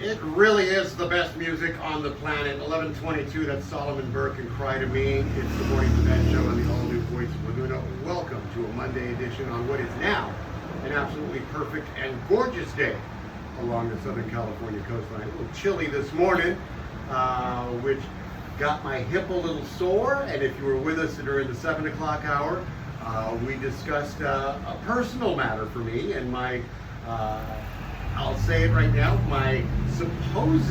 It really is the best music on the planet. 11:22, that's Solomon Burke and Cry to Me. It's the Morning to Bed show on the all-new Voice of Laguna. Welcome to a Monday edition on what is now an absolutely perfect and gorgeous day along the Southern California coastline. A little chilly this morning, which got my hip a little sore. And if you were with us during the 7 o'clock hour, we discussed a personal matter for me and my I'll say it right now, my supposed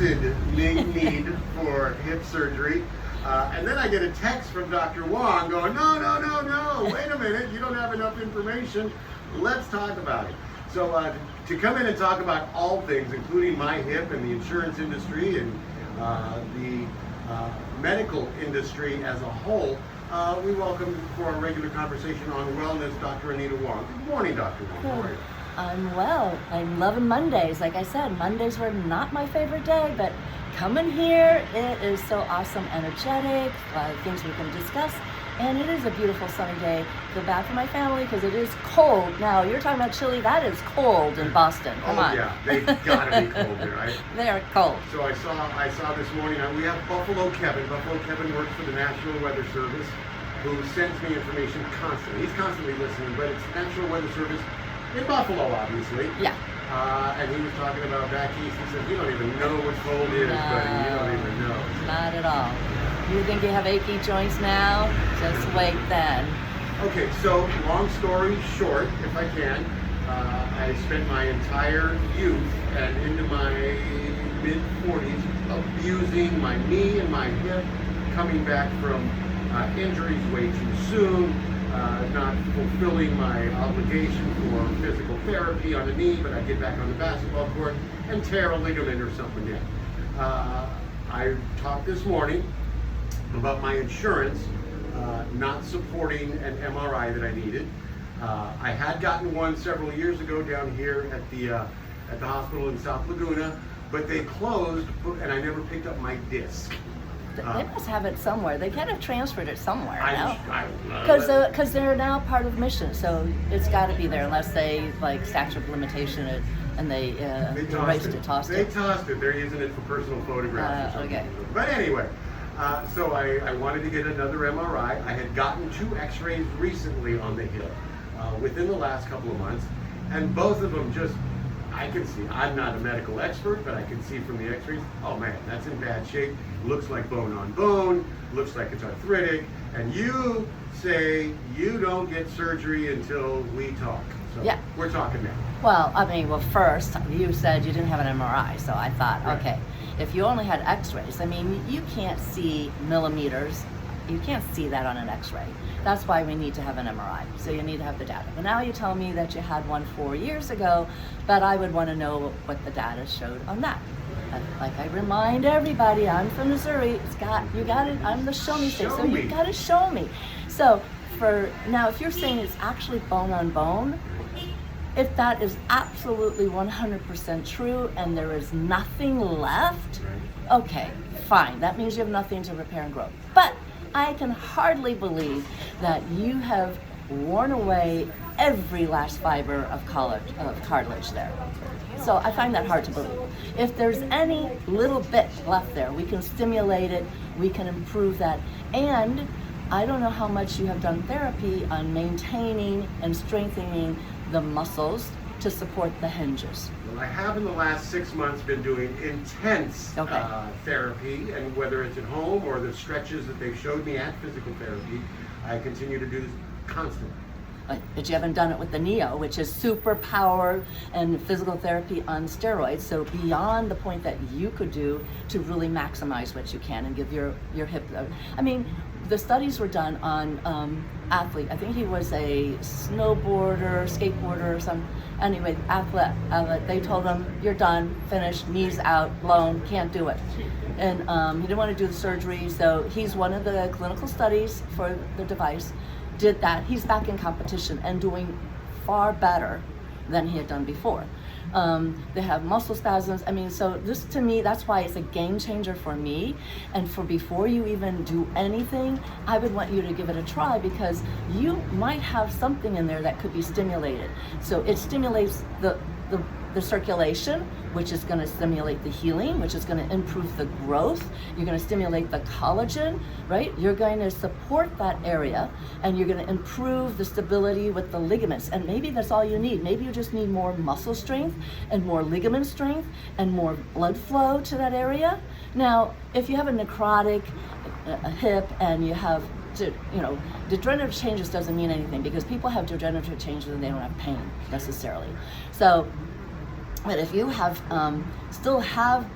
need for hip surgery. And then I get a text from Dr. Wang going, no, wait a minute, you don't have enough information. Let's talk about it. So to come in and talk about all things, including my hip and the insurance industry and the medical industry as a whole, we welcome for a regular conversation on wellness, Dr. Anita Wang. Good morning, Dr. Wang. How are you? I'm well. I'm loving Mondays. Like I said, Mondays were not my favorite day, but coming here, it is so awesome, energetic, things we can discuss, and it is a beautiful sunny day. Feel bad for my family because it is cold. Now, you're talking about chilly. That is cold in Boston. Come on. Yeah, they gotta be cold there, right? They are cold. So I saw this morning, we have Buffalo Kevin. Buffalo Kevin works for the National Weather Service, who sends me information constantly. He's constantly listening, but it's National Weather Service in Buffalo, obviously. Yeah. And he was talking about back east. He said, you don't even know what cold is, buddy. You don't even know. Not at all. You think you have achy joints now? Just wait then. Okay, so long story short, if I can, I spent my entire youth and into my mid-40s abusing my knee and my hip, coming back from injuries way too soon, not fulfilling my obligation for physical therapy on the knee, but I get back on the basketball court and tear a ligament or something in. I talked this morning about my insurance not supporting an MRI that I needed. I had gotten one several years ago down here at the hospital in South Laguna, but they closed and I never picked up my disc. They must have it somewhere. They kind of transferred it somewhere. I don't know. Because they're now part of mission, so it's got to be there unless they like statute of limitation it and they tossed it. They tossed it. They're using it for personal photographs. Okay. But anyway, so I wanted to get another MRI. I had gotten 2 X-rays recently on the hip within the last couple of months, and both of them just. I can see, I'm not a medical expert, but I can see from the x-rays, oh man, that's in bad shape. Looks like bone on bone, looks like it's arthritic, and you say you don't get surgery until we talk. So yeah. We're talking now. Well, first, you said you didn't have an MRI, so I thought, right. Okay, if you only had x-rays, you can't see millimeters. You can't see that on an x-ray. That's why we need to have an MRI. So you need to have the data. But now you tell me that you had one 4 years ago, but I would want to know what the data showed on that. Like I remind everybody, I'm from Missouri. You got it. I'm the show me state. So you got to show me. So if you're saying it's actually bone on bone, if that is absolutely 100% true and there is nothing left, okay, fine. That means you have nothing to repair and grow. But I can hardly believe that you have worn away every last fiber of cartilage there. So I find that hard to believe. If there's any little bit left there, we can stimulate it, we can improve that. And I don't know how much you have done therapy on maintaining and strengthening the muscles to support the hinges. Well, I have in the last 6 months been doing intense therapy, and whether it's at home or the stretches that they showed me at physical therapy, I continue to do this constantly. But you haven't done it with the NEO, which is super power and physical therapy on steroids. So beyond the point that you could do to really maximize what you can and give your hip. The studies were done on athlete. I think he was a snowboarder, skateboarder, or some. Anyway, athlete. They told him, "You're done, finished, knees out, blown, can't do it." And he didn't want to do the surgery, so he's one of the clinical studies for the device. Did that. He's back in competition and doing far better than he had done before. They have muscle spasms. So this to me, that's why it's a game changer for me. And for before you even do anything, I would want you to give it a try because you might have something in there that could be stimulated. So it stimulates the the circulation, which is going to stimulate the healing, which is going to improve the growth. You're going to stimulate the collagen, right? You're going to support that area, and you're going to improve the stability with the ligaments. And maybe that's all you need. Maybe you just need more muscle strength and more ligament strength and more blood flow to that area. Now, if you have a necrotic a hip and you have degenerative changes doesn't mean anything, because people have degenerative changes and they don't have pain necessarily. So, but if you have still have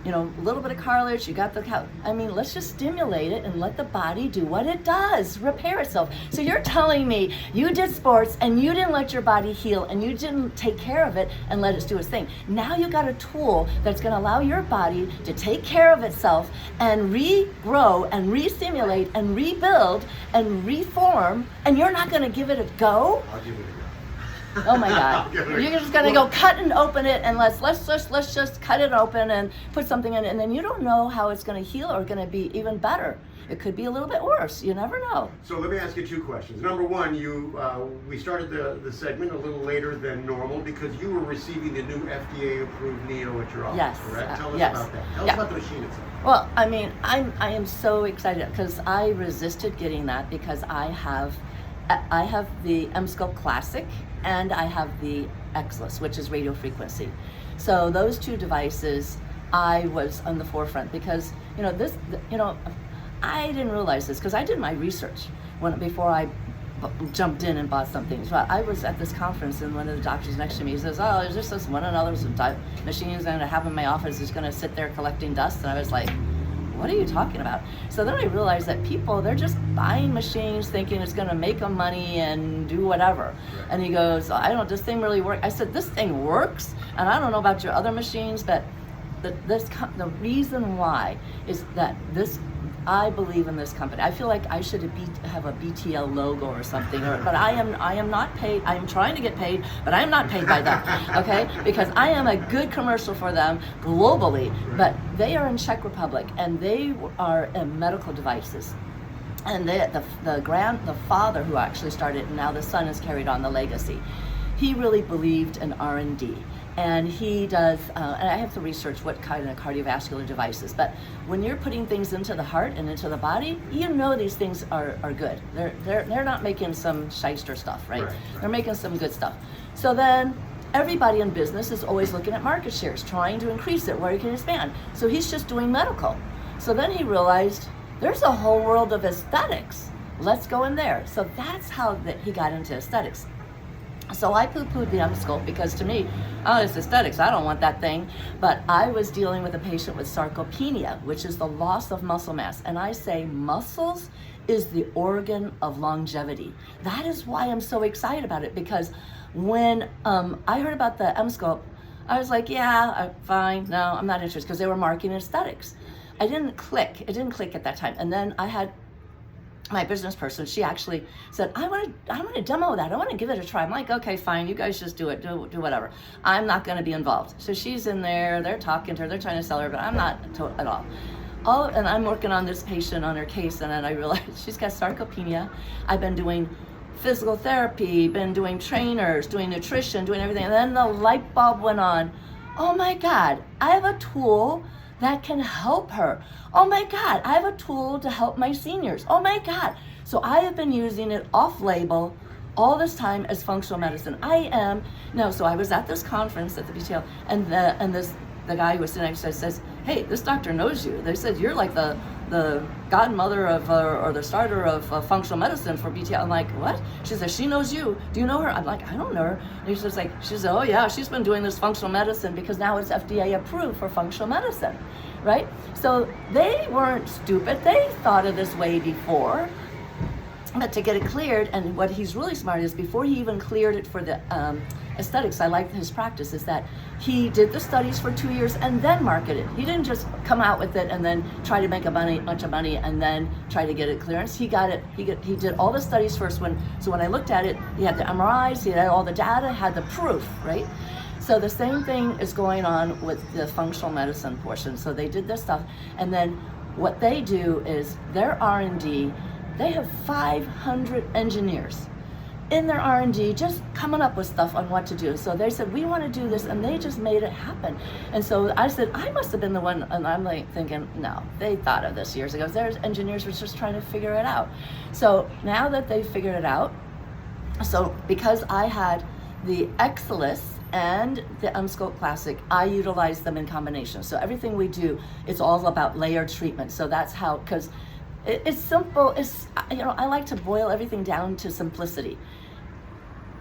a little bit of cartilage, you got let's just stimulate it and let the body do what it does, repair itself. So you're telling me you did sports and you didn't let your body heal and you didn't take care of it and let it do its thing. Now you got a tool that's going to allow your body to take care of itself and regrow and re-stimulate and rebuild and reform, and you're not going to give it a go? I'll give it a go. Oh my God! You're just gonna go cut and open it, and let's just cut it open and put something in it, and then you don't know how it's gonna heal or gonna be even better. It could be a little bit worse. You never know. So let me ask you two questions. Number one, we started the segment a little later than normal because you were receiving the new FDA-approved Neo at your office. Yes. Correct? Tell us yes. about that. Tell us about the machine itself. Well, I mean, I am so excited because I resisted getting that because I have the Emsculpt Classic and I have the Xless, which is radio frequency. So those two devices, I was on the forefront because I didn't realize this because I did my research before I jumped in and bought something. So I was at this conference and one of the doctors next to me says, "Oh, there's just this one and others machines and I have in my office is going to sit there collecting dust," and I was like, what are you talking about? So then I realized that people, they're just buying machines thinking it's going to make them money and do whatever. Right. And he goes, does this thing really work? I said, this thing works, and I don't know about your other machines, but the reason why is that I believe in this company. I feel like I should have a BTL logo or something, but I am not paid. I am trying to get paid, but I am not paid by them, okay? Because I am a good commercial for them globally, but they are in Czech Republic and they are medical devices. And the father who actually started it, and now the son has carried on the legacy. He really believed in R&D. And he does, and I have to research what kind of cardiovascular devices, but when you're putting things into the heart and into the body, these things are good. They're not making some shyster stuff, right? They're making some good stuff. So then everybody in business is always looking at market shares, trying to increase it, where you can expand. So he's just doing medical. So then he realized there's a whole world of aesthetics. Let's go in there. So that's how he got into aesthetics. So I poo-pooed the Emsculpt because to me, it's aesthetics, I don't want that thing. But I was dealing with a patient with sarcopenia, which is the loss of muscle mass. And I say muscles is the organ of longevity. That is why I'm so excited about it, because when I heard about the Emsculpt, I was like, yeah, fine, no, I'm not interested, because they were marketing aesthetics. It didn't click at that time. And then I had my business person, she actually said, I want to demo that. I want to give it a try. I'm like, okay, fine. You guys just do it. Do whatever. I'm not going to be involved. So she's in there. They're talking to her. They're trying to sell her, but I'm not at all. And I'm working on this patient on her case, and then I realized she's got sarcopenia. I've been doing physical therapy, been doing trainers, doing nutrition, doing everything. And then the light bulb went on. Oh my God, I have a tool that can help her. Oh my God, I have a tool to help my seniors. Oh my God. So I have been using it off-label all this time as functional medicine. So I was at this conference at the BTL, and the guy who was sitting next to us says, hey, this doctor knows you. They said, you're like the godmother of, or the starter of functional medicine for BTL. I'm like, what? She says, she knows you. Do you know her? I'm like, I don't know her. And she said, oh yeah, she's been doing this functional medicine because now it's FDA approved for functional medicine, right? So they weren't stupid. They thought of this way before. But to get it cleared, and what he's really smart is before he even cleared it for the aesthetics, I like his practice, is that he did the studies for 2 years and then marketed. He didn't just come out with it and then try to make a bunch of money and then try to get it clearance. He did all the studies first. So when I looked at it, he had the MRIs, he had all the data, had the proof, right? So the same thing is going on with the functional medicine portion. So they did this stuff, and then what they do is their R&D. They have 500 engineers in their R&D just coming up with stuff on what to do. So they said, we want to do this, and they just made it happen. And so I said, I must have been the one, and I'm like thinking, no, they thought of this years ago. Their engineers were just trying to figure it out. So now that they figured it out, so because I had the Exilus and the Umscope Classic, I utilize them in combination. So everything we do, it's all about layered treatment. So that's how, because it's simple. It's, I like to boil everything down to simplicity.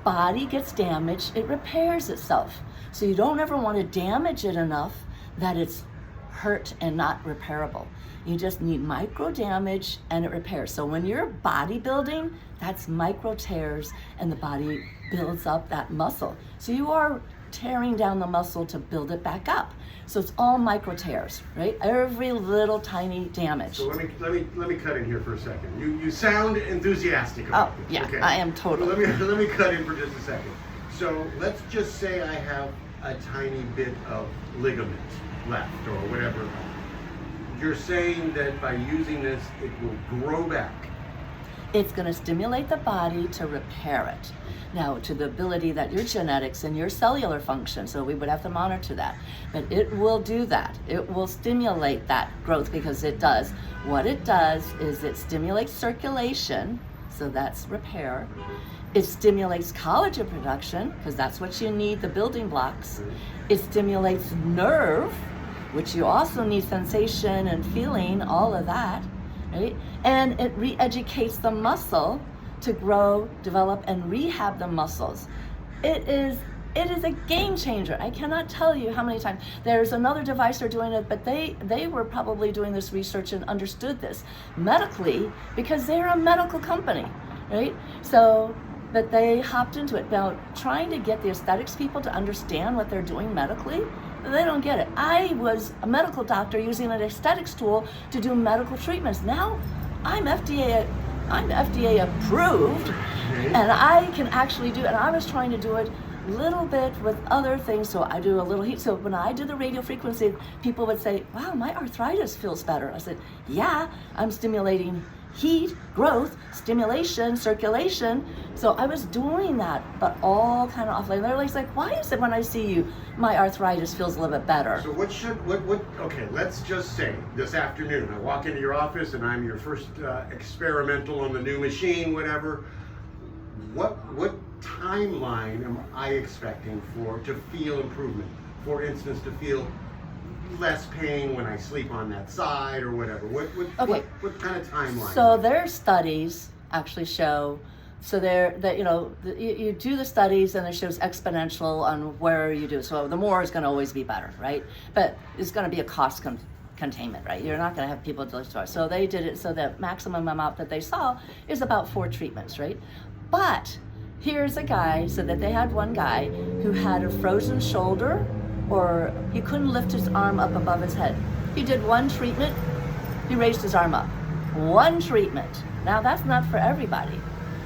Body gets damaged, it repairs itself. So you don't ever want to damage it enough that it's hurt and not repairable. You just need micro damage and it repairs. So when you're bodybuilding, that's micro tears and the body builds up that muscle. So you are tearing down the muscle to build it back up. So it's all micro tears, right? Every little tiny damage. So let me cut in here for a second. You sound enthusiastic about this. Yeah, okay. I am totally. Let me cut in for just a second. So let's just say I have a tiny bit of ligament left or whatever. You're saying that by using this, it will grow back. It's going to stimulate the body to repair it. Now, to the ability that your genetics and your cellular function, so we would have to monitor that. But it will do that. It will stimulate that growth because it does. What it does is it stimulates circulation, so that's repair. It stimulates collagen production, because that's what you need, the building blocks. It stimulates nerve, which you also need sensation and feeling, all of that, right? And it re-educates the muscle to grow, develop, and rehab the muscles. It is a game changer. I cannot tell you how many times. There's another device they're doing it, but they were probably doing this research and understood this medically because they're a medical company, right? So, but they hopped into it. Now, trying to get the aesthetics people to understand what they're doing medically, they don't get it. I was a medical doctor using an aesthetics tool to do medical treatments. Now, I'm FDA approved, and I can actually do it. And I was trying to do it a little bit with other things, so I do a little heat. So when I do the radio frequency, people would say, wow, my arthritis feels better. I said, yeah, I'm stimulating heat, growth, stimulation, circulation. So I was doing that, but all kind of offline. They're like, why is it when I see you, my arthritis feels a little bit better? So okay, let's just say this afternoon, I walk into your office and I'm your first experimental on the new machine, whatever. What timeline am I expecting to feel improvement? For instance, to feel less pain when I sleep on that side or whatever. What kind of timeline? So their studies actually show, so you do the studies and it shows exponential on where you do. So the more is going to always be better, right? But it's going to be a cost containment, right? You're not going to have people destroy. So they did it so the maximum amount that they saw is about 4 treatments, right? But here's a guy, so that they had one guy who had a frozen shoulder, or he couldn't lift his arm up above his head. He did one treatment, he raised his arm up. One treatment. Now that's not for everybody,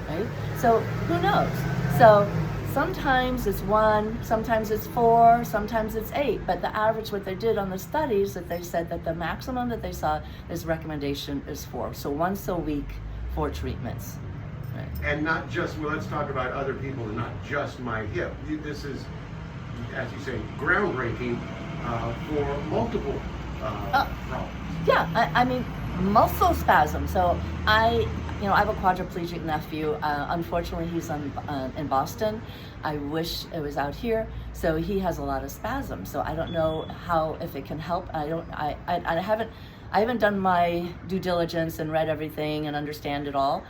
right? So who knows? So sometimes it's 1, sometimes it's 4, sometimes it's 8, but the average, what they did on the studies, that they said that the maximum that they saw is recommendation is 4. So once a week, 4 treatments. Right. And not just, well, let's talk about other people and not just my hip. This is, as you say, groundbreaking for multiple problems. Yeah, I mean, muscle spasm. So I have a quadriplegic nephew. Unfortunately, he's in Boston. I wish it was out here. So he has a lot of spasms. So I don't know if it can help. I haven't done my due diligence and read everything and understand it all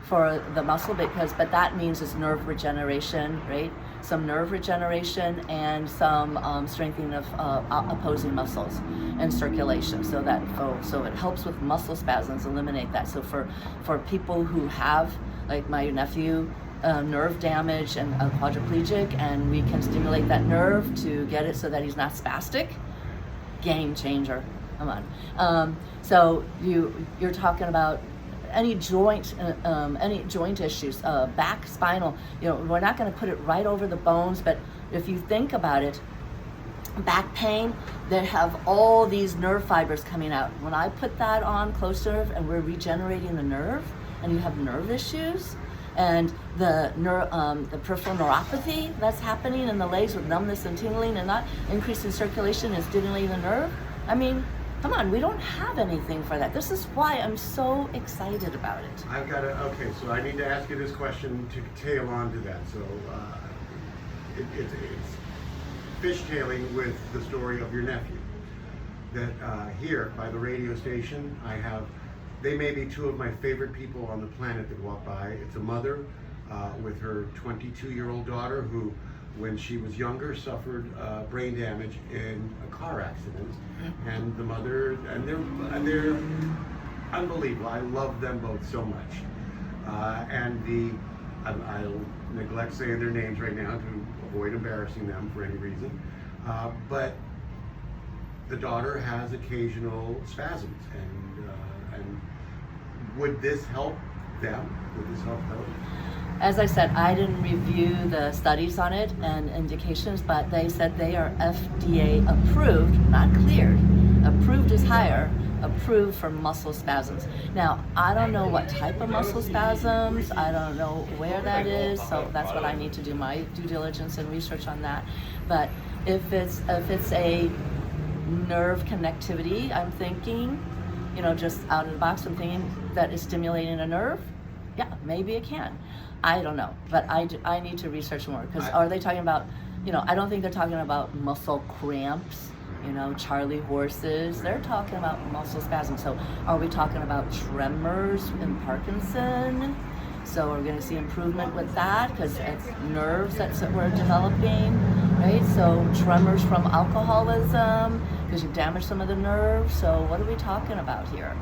for the muscle, but that means it's nerve regeneration, right? Some nerve regeneration and some strengthening of opposing muscles and circulation. So it helps with muscle spasms, eliminate that. So for people who have, like my nephew, nerve damage and a quadriplegic, and we can stimulate that nerve to get it so that he's not spastic, game changer. Come on. So you're talking about any joint issues, back, spinal. We're not going to put it right over the bones, but if you think about it, back pain, they have all these nerve fibers coming out. When I put that on close nerve and we're regenerating the nerve, and you have nerve issues, And the peripheral neuropathy that's happening in the legs with numbness and tingling and not increasing circulation is stimulating the nerve. I mean, come on, we don't have anything for that. This is why I'm so excited about it. I've got to, okay, so I need to ask you this question to tail on to that. So it's fishtailing with the story of your nephew. That here by the radio station, they may be two of my favorite people on the planet that walk by. It's a mother with her 22-year-old daughter who, when she was younger, suffered brain damage in a car accident. And the mother, and they're unbelievable. I love them both so much. I'll neglect saying their names right now to avoid embarrassing them for any reason. But the daughter has occasional spasms, and would this help them? Would this help them? As I said, I didn't review the studies on it and indications, but they said they are FDA approved, not cleared. Approved is higher, approved for muscle spasms. Now, I don't know what type of muscle spasms, I don't know where that is, so that's what I need to do my due diligence and research on that. But if it's a nerve connectivity, I'm thinking, just out of the box, I'm thinking that is stimulating a nerve. Yeah, maybe it can. I don't know, but I need to research more, because are they talking about, I don't think they're talking about muscle cramps, Charlie horses. They're talking about muscle spasms. So are we talking about tremors in Parkinson? So we're going to see improvement with that because it's nerves that we're developing, right? So tremors from alcoholism because you've damaged some of the nerves. So what are we talking about here?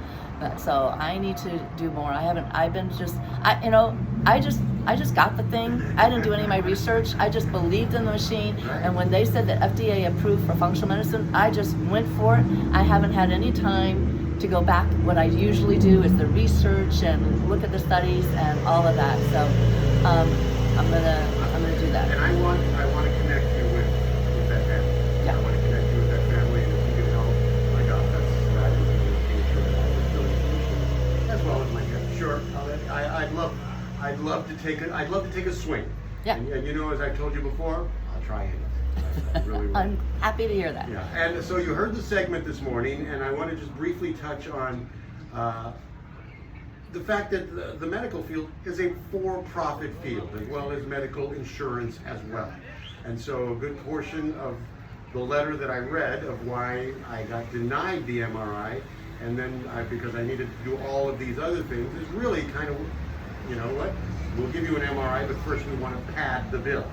So I need to do more. I just got the thing. I didn't do any of my research. I just believed in the machine. And when they said that FDA approved for functional medicine, I just went for it. I haven't had any time to go back. What I usually do is the research and look at the studies and all of that. So I'm gonna do that. And I want to connect you with that family. Yeah. I want to connect you with that family, and if you can help, my God, that is an indication that I would really appreciate, as well as my dad. Sure, I'd love to take a swing. Yeah. And as I told you before, I'll try anything. I really will. I'm happy to hear that. Yeah, and so you heard the segment this morning, and I want to just briefly touch on the fact that the medical field is a for-profit field, as well as medical insurance as well. And so a good portion of the letter that I read of why I got denied the MRI, and then because I needed to do all of these other things, is really kind of, you know what, we'll give you an MRI, but first we want to pad the bill.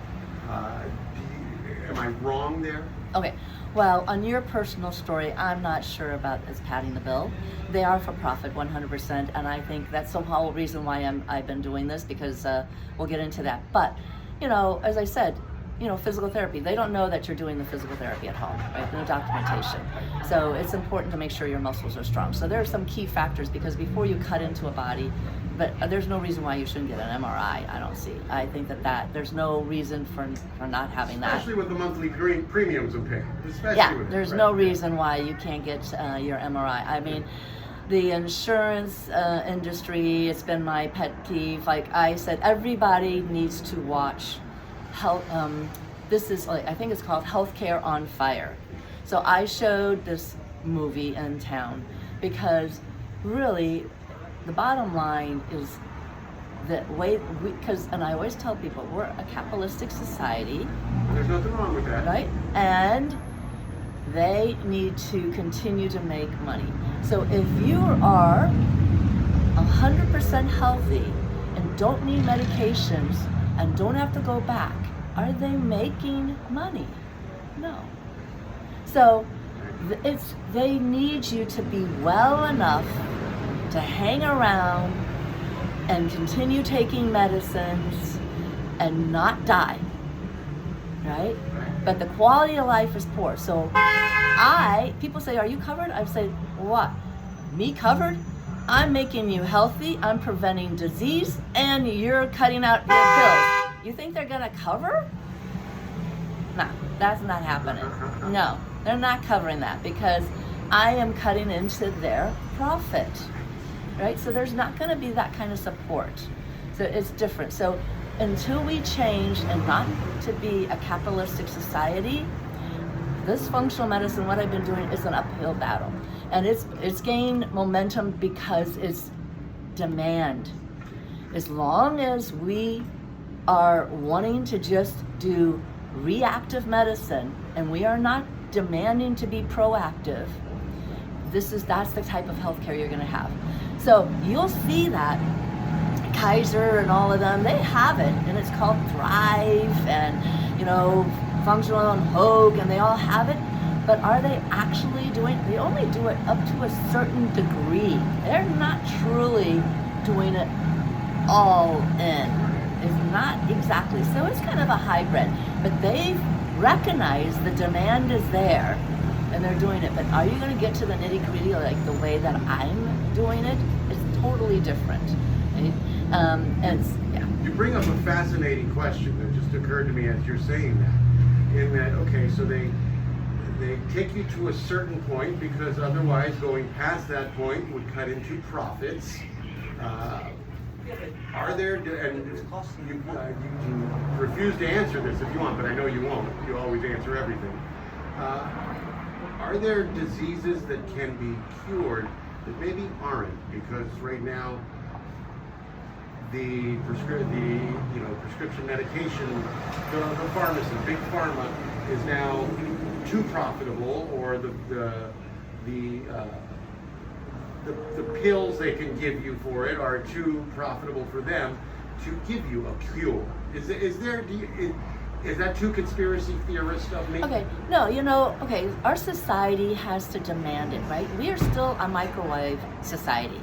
Am I wrong there? Okay, well, on your personal story, I'm not sure about as padding the bill. They are for profit 100%, and I think that's the whole reason why I've been doing this, because we'll get into that. But, as I said, physical therapy, they don't know that you're doing the physical therapy at home, right? No documentation. So it's important to make sure your muscles are strong. So there are some key factors, because before you cut into a body, but there's no reason why you shouldn't get an MRI, I don't see. I think that there's no reason for not having that. Especially with the monthly premiums I'm paying. There's no reason why you can't get your MRI. I mean, the insurance industry, it's been my pet peeve. Like I said, everybody needs to watch health. This is, I think it's called Healthcare on Fire. So I showed this movie in town because really, the bottom line is that and I always tell people, we're a capitalistic society. There's nothing wrong with that. Right? And they need to continue to make money. So if you are 100% healthy and don't need medications and don't have to go back, are they making money? No. So they need you to be well enough to hang around and continue taking medicines and not die, right? But the quality of life is poor. So people say, are you covered? I've said, what? Me covered? I'm making you healthy, I'm preventing disease, and you're cutting out your pills. You think they're gonna cover? No, that's not happening. No, they're not covering that because I am cutting into their profit. Right? So there's not going to be that kind of support. So it's different. So until we change and not to be a capitalistic society, this functional medicine, what I've been doing, is an uphill battle. And it's gained momentum because it's demand. As long as we are wanting to just do reactive medicine and we are not demanding to be proactive, that's the type of healthcare you're going to have. So you'll see that Kaiser and all of them, they have it, and it's called Thrive and Functional and Hogue, and they all have it. But are they actually doing? They only do it up to a certain degree. They're not truly doing it all in. It's not exactly. So it's kind of a hybrid. But they recognize the demand is there, and they're doing it. But are you going to get to the nitty gritty like the way that I'm doing it? It's totally different. Right? You bring up a fascinating question that just occurred to me as you're saying that. In that, okay, so they take you to a certain point because otherwise going past that point would cut into profits. Are there, and you can refuse to answer this if you want, but I know you won't. You always answer everything. Are there diseases that can be cured that maybe aren't? Because right now, the prescription medication, the pharmacist, big pharma, is now too profitable, or the pills they can give you for it are too profitable for them to give you a cure. Is that too conspiracy theorist of me? Okay, no, our society has to demand it, right? We are still a microwave society,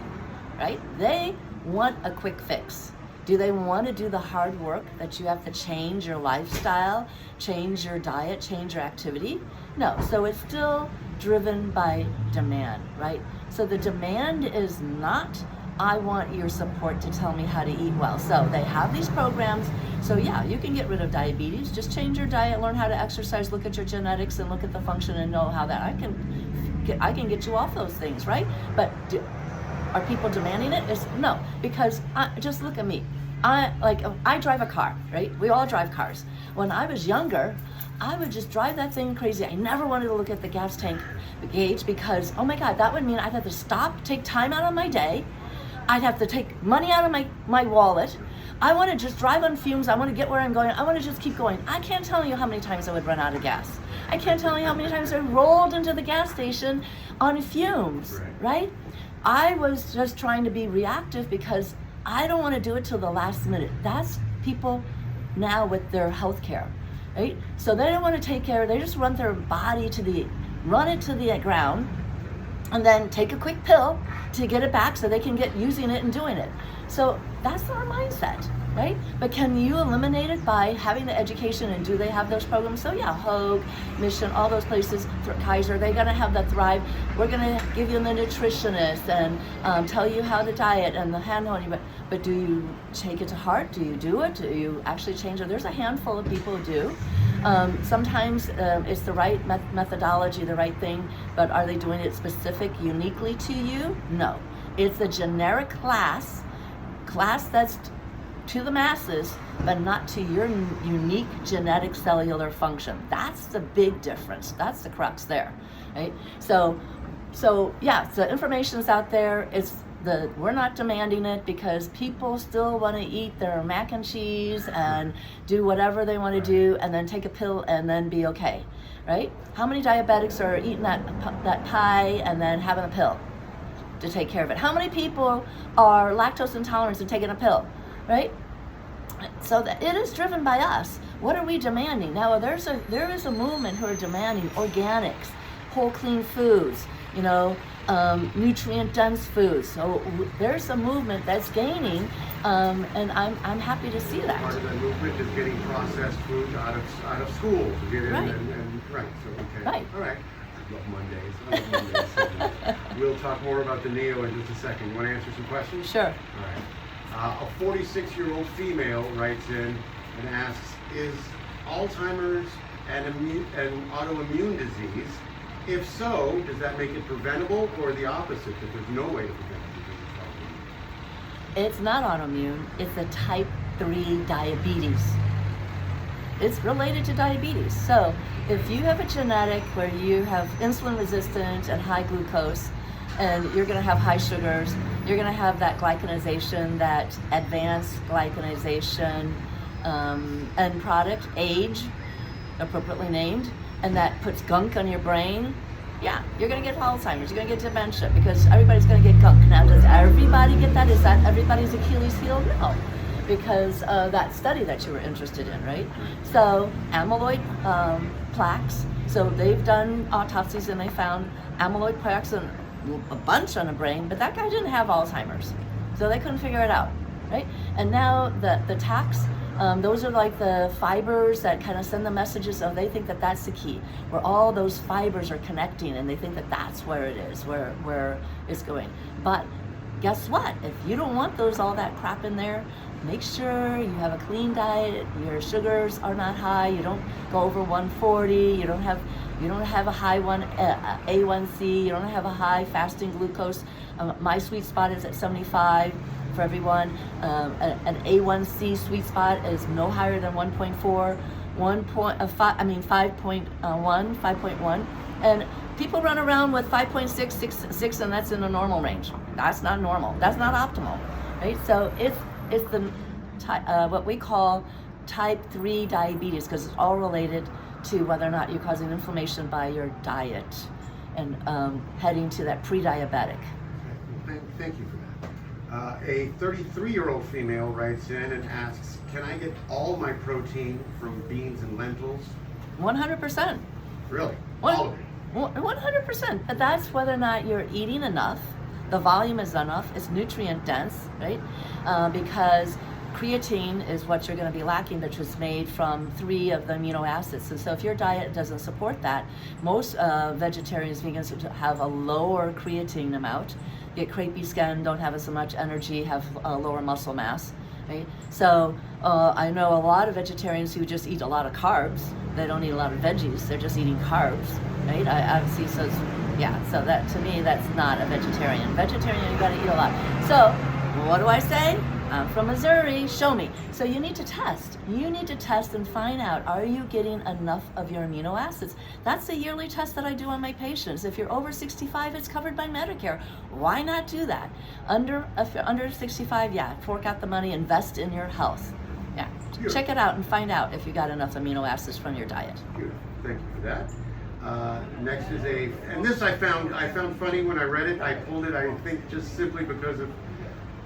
right? They want a quick fix. Do they want to do the hard work that you have to change your lifestyle, change your diet, change your activity? No, so it's still driven by demand, right? So the demand is not, I want your support to tell me how to eat well. So they have these programs. So yeah, you can get rid of diabetes. Just change your diet, learn how to exercise, look at your genetics and look at the function and know how that I can get you off those things, right? But are people demanding it? No, because just look at me. I drive a car, right? We all drive cars. When I was younger, I would just drive that thing crazy. I never wanted to look at the gas tank gauge because, oh my God, that would mean I'd have to stop, take time out of my day. I'd have to take money out of my wallet. I want to just drive on fumes. I want to get where I'm going. I want to just keep going. I can't tell you how many times I would run out of gas. I can't tell you how many times I rolled into the gas station on fumes, right? I was just trying to be reactive because I don't want to do it till the last minute. That's people now with their health care, right? So they don't want to take care, they just run their body to the ground and then take a quick pill to get it back so they can get using it and doing it. So that's our mindset, right? But can you eliminate it by having the education, and do they have those programs? So yeah, Hogue, Mission, all those places, Kaiser, they're gonna have the Thrive. We're gonna give you the nutritionist and tell you how to diet and the hand holding, but do you take it to heart? Do you do it? Do you actually change it? There's a handful of people who do. Sometimes it's the right methodology, the right thing, but are they doing it specific, uniquely to you? No. It's a generic class that's to the masses, but not to your unique genetic cellular function. That's the big difference. That's the crux there, right? So yeah, the information's out there. We're not demanding it because people still want to eat their mac and cheese and do whatever they want to do and then take a pill and then be okay, right? How many diabetics are eating that pie and then having a pill to take care of it? How many people are lactose intolerant and taking a pill, right? So that it is driven by us. What are we demanding? Now there is a movement who are demanding organics, whole clean foods, nutrient dense foods. So there's a movement that's gaining, and I'm happy to see that. Part of the movement is getting processed food out of school to get in and right. So okay. Right. All right. I love Mondays. We'll talk more about the NEO in just a second. You want to answer some questions? Sure. All right. A 46-year-old female writes in and asks, is Alzheimer's an autoimmune disease? If so, does that make it preventable, or the opposite, that there's no way to prevent it because It's not autoimmune. It's a type 3 diabetes. It's related to diabetes. So if you have a genetic where you have insulin resistant and high glucose, and you're going to have high sugars, you're going to have that glycanization, that advanced glycanization end product, age, appropriately named, and that puts gunk on your brain. Yeah, you're going to get Alzheimer's, you're going to get dementia, because everybody's going to get gunk. Now, does everybody get that? Is that everybody's Achilles heel? No, because of that study that you were interested in, right? So amyloid plaques, so they've done autopsies and they found amyloid plaques and a bunch on the brain, but that guy didn't have Alzheimer's, so they couldn't figure it out, right? And now the tax, those are like the fibers that kind of send the messages. So they think that that's the key, where all those fibers are connecting, and they think that that's where it is, where it's going. But guess what? If you don't want all that crap in there, make sure you have a clean diet. Your sugars are not high. You don't go over 140. You don't have a high A1C. You don't have a high fasting glucose. My sweet spot is at 75 for everyone. An A1C sweet spot is no higher than 1.4, 5.1, and people run around with 5.6, 6, and that's in the normal range. That's not normal. That's not optimal, right? So it's the what we call type 3 diabetes, because it's all related to whether or not you're causing inflammation by your diet and heading to that pre-diabetic. Thank you for that. A 33-year-old female writes in and asks, can I get all my protein from beans and lentils? 100%. Really? All of it? 100%. But that's whether or not you're eating enough, the volume is enough, it's nutrient dense, right? Because creatine is what you're going to be lacking, which is made from 3 of the amino acids. And so if your diet doesn't support that, most vegetarians, vegans have a lower creatine amount, get crepey skin, don't have as much energy, have a lower muscle mass, right? So I know a lot of vegetarians who just eat a lot of carbs. They don't eat a lot of veggies, they're just eating carbs, right? I see, so yeah, so that, to me, that's not a vegetarian. Vegetarian, you gotta eat a lot. So what do I say? I'm from Missouri, show me. So you need to test. You need to test and find out, are you getting enough of your amino acids? That's a yearly test that I do on my patients. If you're over 65, it's covered by Medicare. Why not do that? If you're under 65, yeah, fork out the money, invest in your health. Yeah, Beautiful. Check it out and find out if you got enough amino acids from your diet. Beautiful. Thank you for that. Next is and this I found funny when I read it. I pulled it, I think, just simply because of,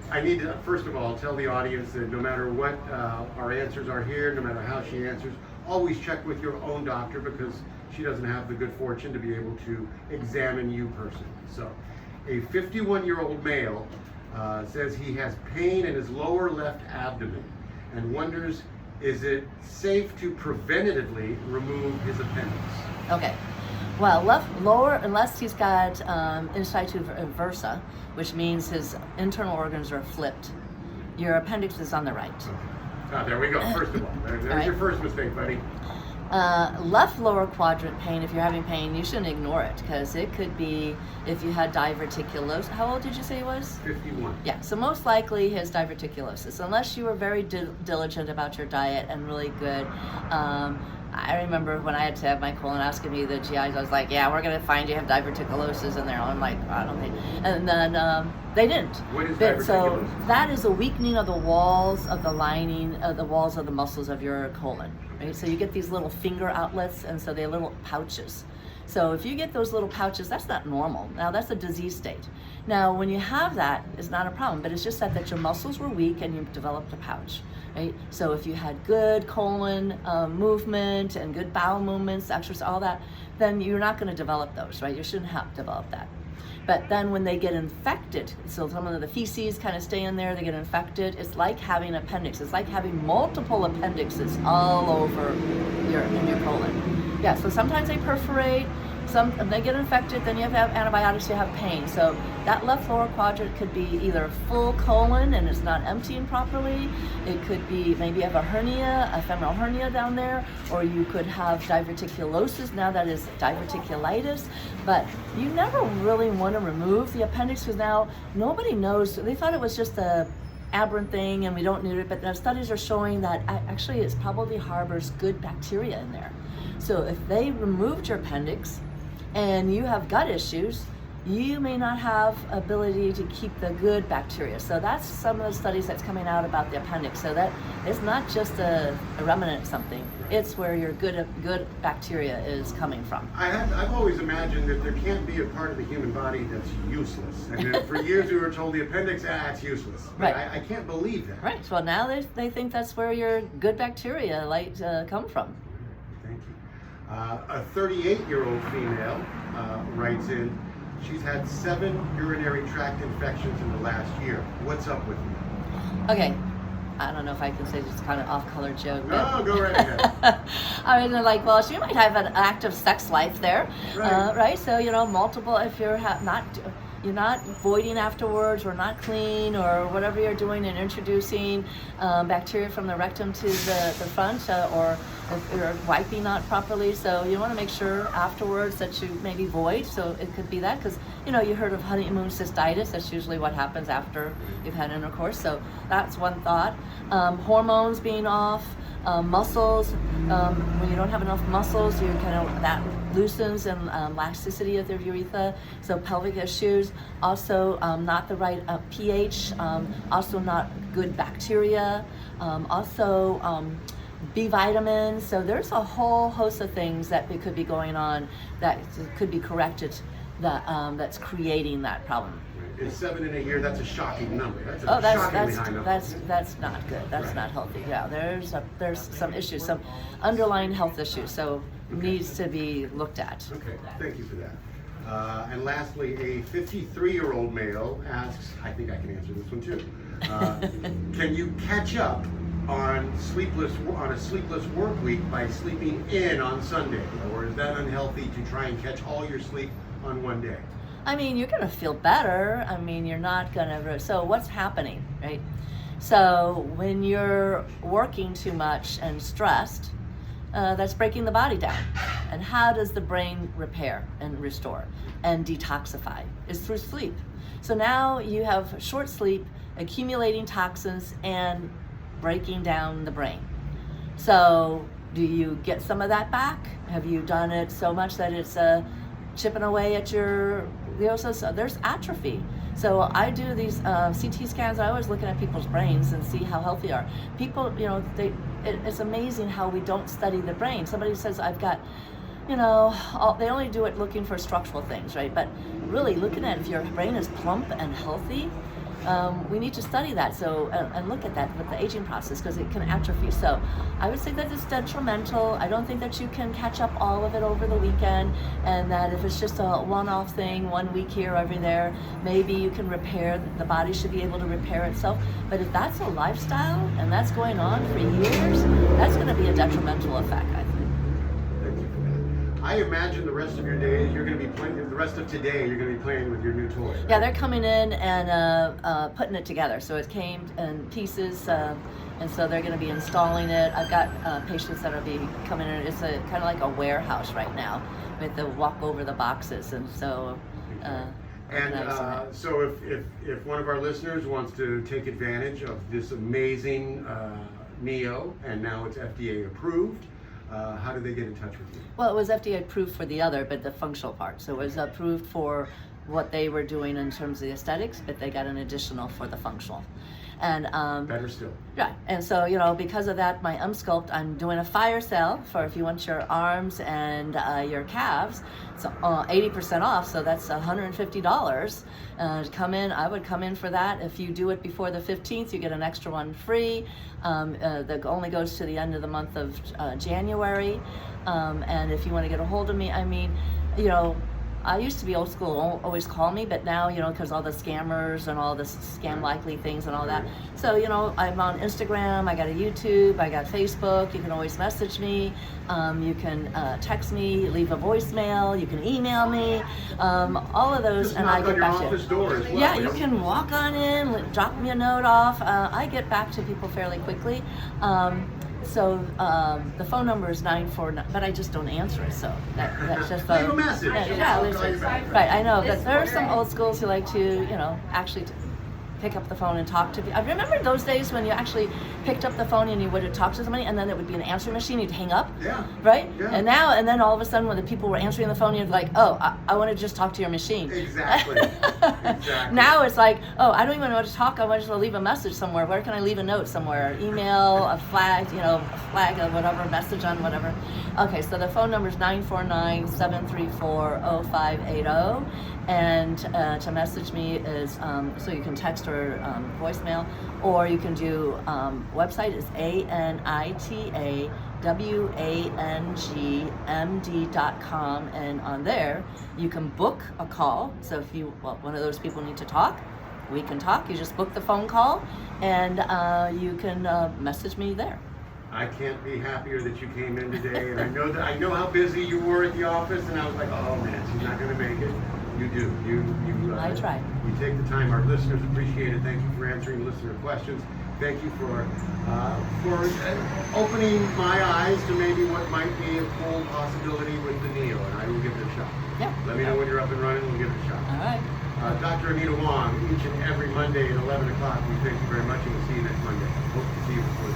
I need to, first of all, tell the audience that no matter what our answers are here, no matter how she answers, always check with your own doctor, because she doesn't have the good fortune to be able to examine you personally. So, a 51-year-old male says he has pain in his lower left abdomen and wonders, is it safe to preventatively remove his appendix? Okay. Well, lower, unless he's got in situ versa, which means his internal organs are flipped, your appendix is on the right. There we go. First of all, there's right. Your first mistake, buddy. Left lower quadrant pain, if you're having pain, you shouldn't ignore it, because it could be if you had diverticulosis. How old did you say he was? 51. Yeah, so most likely his diverticulosis, unless you were very diligent about your diet and really good. I remember when I had to have my colonoscopy, the GIs, I was like, yeah, we're going to find you have diverticulosis in there. I'm like, I don't think. And then they didn't. What is diverticulosis? So that is a weakening of the walls of the lining, the walls of the muscles of your colon, right? So you get these little finger outlets, and so they're little pouches. So if you get those little pouches, that's not normal. Now that's a disease state. Now when you have that, it's not a problem, but it's just that your muscles were weak and you developed a pouch, right? So if you had good colon movement and good bowel movements, exercise, all that, then you're not going to develop those, right? You shouldn't have developed that. But then when they get infected, so some of the feces kind of stay in there, they get infected, it's like having an appendix. It's like having multiple appendixes all over in your colon. Yeah, so sometimes they perforate, they get infected, then you have to have antibiotics, you have pain. So that left lower quadrant could be either full colon and it's not emptying properly. It could be maybe you have a hernia, a femoral hernia down there, or you could have diverticulosis, now that is diverticulitis. But you never really want to remove the appendix, because now nobody knows. They thought it was just a aberrant thing and we don't need it, but the studies are showing that actually it probably harbors good bacteria in there. So if they removed your appendix and you have gut issues, you may not have ability to keep the good bacteria. So that's some of the studies that's coming out about the appendix. So that it's not just a remnant of something, it's where your good bacteria is coming from. I've always imagined that there can't be a part of the human body that's useless. And for years we were told the appendix, it's useless. But Right. I can't believe that. Right, well now they think that's where your good bacteria come from. Thank you. A 38-year-old female writes in, she's had 7 urinary tract infections in the last year. What's up with me? Okay, I don't know if I can say this kind of off-color joke. No, go right ahead. I mean, like, well, she might have an active sex life there, Right. right? So, multiple, if you're you're not voiding afterwards or not clean or whatever you're doing and introducing bacteria from the rectum to the front or if you're wiping not properly. So you want to make sure afterwards that you maybe void. So it could be that because, you heard of honeymoon cystitis. That's usually what happens after you've had intercourse. So that's one thought. Hormones being off. Muscles, when you don't have enough muscles, you that loosens and elasticity of the urethra. So pelvic issues, also not the right pH, also not good bacteria, also B vitamins. So there's a whole host of things that could be going on that could be corrected that's creating that problem. Is 7 in a year? That's a shocking number. That's a shockingly high number. That's not good. That's Right. not healthy. Yeah, there's some issues, some underlying health issues. So needs to be looked at. Okay, thank you for that. And lastly, a 53-year-old male asks, I think I can answer this one too. Can you catch up on a sleepless work week by sleeping in on Sunday, or is that unhealthy to try and catch all your sleep on one day? I mean, you're going to feel better. I mean, you're not going to. So what's happening, right? So when you're working too much and stressed, that's breaking the body down. And how does the brain repair and restore and detoxify? Is through sleep. So now you have short sleep, accumulating toxins, and breaking down the brain. So do you get some of that back? Have you done it so much that it's chipping away at your, so there's atrophy. So I do these CT scans. I always looking at people's brains and see how healthy they are. People, it's amazing how we don't study the brain. Somebody says, I've got, they only do it looking for structural things, right? But really looking at if your brain is plump and healthy, we need to study that and look at that with the aging process because it can atrophy. So I would say that it's detrimental. I don't think that you can catch up all of it over the weekend, and that if it's just a one-off thing, 1 week here, every there, maybe you can repair. The body should be able to repair itself. But if that's a lifestyle and that's going on for years, that's going to be a detrimental effect, I think. Thank you for that. I imagine the rest of your days, you're going to be playing, the rest of today, you're going to be playing with your new toy. Right? Yeah, they're coming in and putting it together. So it came in pieces, and so they're going to be installing it. I've got patients that will be coming in. It's kind of like a warehouse right now with the walk over the boxes, and so. So if one of our listeners wants to take advantage of this amazing Neo, and now it's FDA approved, how do they get in touch with you? Well, it was FDA approved for the other, but the functional part. So it was approved for what they were doing in terms of the aesthetics, but they got an additional for the functional. And better still. Right, and so because of that, my Sculpt, I'm doing a fire sale for if you want your arms and your calves. It's 80% off, so that's $150. Come in. I would come in for that. If you do it before the 15th, you get an extra one free. That only goes to the end of the month of January. And if you want to get a hold of me, I mean, I used to be old school, always call me, but now, because all the scammers and all the scam likely things and all that. So, I'm on Instagram, I got a YouTube, I got Facebook, you can always message me, you can text me, leave a voicemail, you can email me, all of those, Just and knock I get on your back to office door as well. Yeah, you can walk on in, drop me a note off. I get back to people fairly quickly. So the phone number is 949, but I just don't answer it. So that's just leave a message. Yeah, I'll call you back. right. I know, but there are some old schools who like to, actually pick up the phone and talk to. I remember those days when you actually picked up the phone and you would have talked to somebody, and then it would be an answering machine. You'd hang up. Yeah. Right. Yeah. And then all of a sudden, when the people were answering the phone, you're like, oh, I want to just talk to your machine. Exactly. Exactly. Now it's like, oh, I don't even want to talk. I want to leave a message somewhere. Where can I leave a note somewhere? Email, a flag, a whatever, message on whatever. Okay, so the phone number is 949-734-0580. And to message me is, so you can text or voicemail, or you can do, website is ANITAWANGMD.com, and on there you can book a call. So if one of those people need to talk, we can talk. You just book the phone call, and you can message me there. I can't be happier that you came in today, and I know how busy you were at the office, and I was like, oh man, she's not going to make it. You do. I try. You take the time. Our listeners appreciate it. Thank you for answering listener questions. Thank you for opening my eyes to maybe what might be a cool possibility with the Neo, and I will give it a shot. Yeah. Let me know when you're up and running. We'll give it a shot. All right. Dr. Anita Wang, each and every Monday at 11 o'clock. We thank you very much, and we'll see you next Monday. Hope to see you before then.